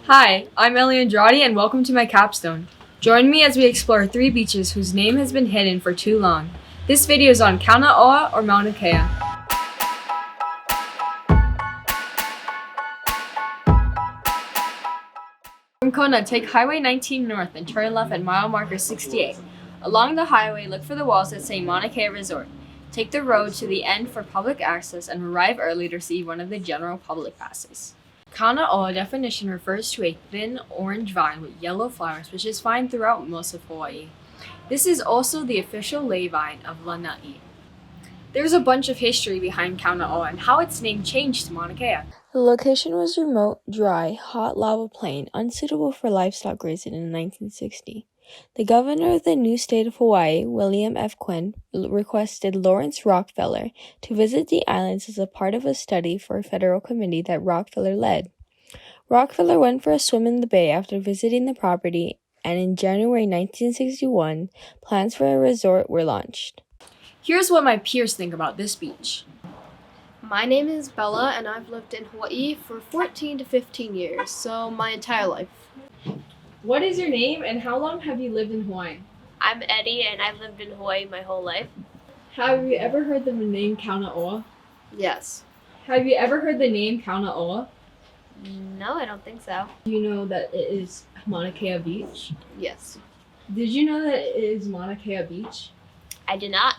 Hi, I'm Ellie Andrade and welcome to my capstone. Join me as we explore 3 beaches whose name has been hidden for too long. This video is on Kauna'oa or Mauna Kea. From Kona, take Highway 19 north and turn left at mile marker 68. Along the highway, look for the walls that say Mauna Kea Resort. Take the road to the end for public access and arrive early to receive one of the general public passes. Kauna'oa definition refers to a thin orange vine with yellow flowers, which is found throughout most of Hawaii. This is also the official lei vine of Lanai. There's a bunch of history behind Kauna'oa and how its name changed to Mauna Kea. The location was remote, dry, hot lava plain, unsuitable for livestock grazing in 1960. The governor of the new state of Hawaii, William F. Quinn, requested Lawrence Rockefeller to visit the islands as a part of a study for a federal committee that Rockefeller led. Rockefeller went for a swim in the bay after visiting the property, and in January 1961, plans for a resort were launched. Here's what my peers think about this beach. My name is Bella, and I've lived in Hawaii for 14 to 15 years, so my entire life. What is your name and how long have you lived in Hawaii? I'm Eddie, and I've lived in Hawaii my whole life. Have you ever heard the name Kauna'oa? Yes. Have you ever heard the name Kauna'oa? No, I don't think so. Do you know that it is Mauna Kea Beach? Yes. Did you know that it is Mauna Kea Beach? I did not.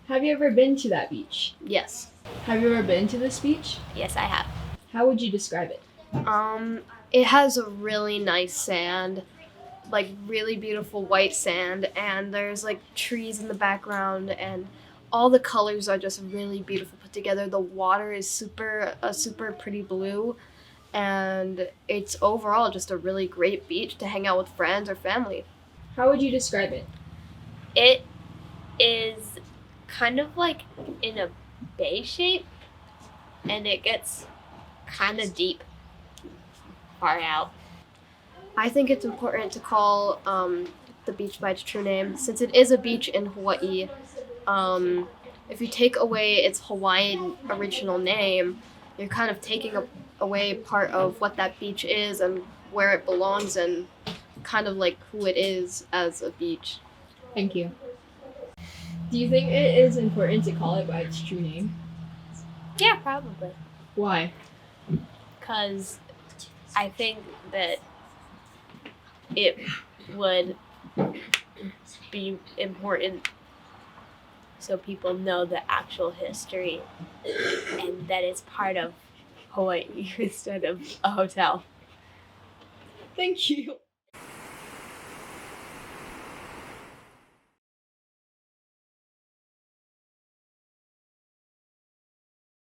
Have you ever been to that beach? Yes. Have you ever been to this beach? Yes, I have. How would you describe it? It has a really nice sand, like really beautiful white sand, and there's like trees in the background, and all the colors are just really beautiful put together. The water is super pretty blue, and it's overall just a really great beach to hang out with friends or family. How would you describe it? It is kind of like in a bay shape, and it gets kind of deep far out. I think it's important to call the beach by its true name, since it is a beach in Hawaii. If you take away its Hawaiian original name, you're kind of taking away part of what that beach is and where it belongs and kind of like who it is as a beach. Thank you. Do you think it is important to call it by its true name? Yeah, probably. Why? Because I think that it would be important so people know the actual history and that it's part of Hawaii instead of a hotel. Thank you.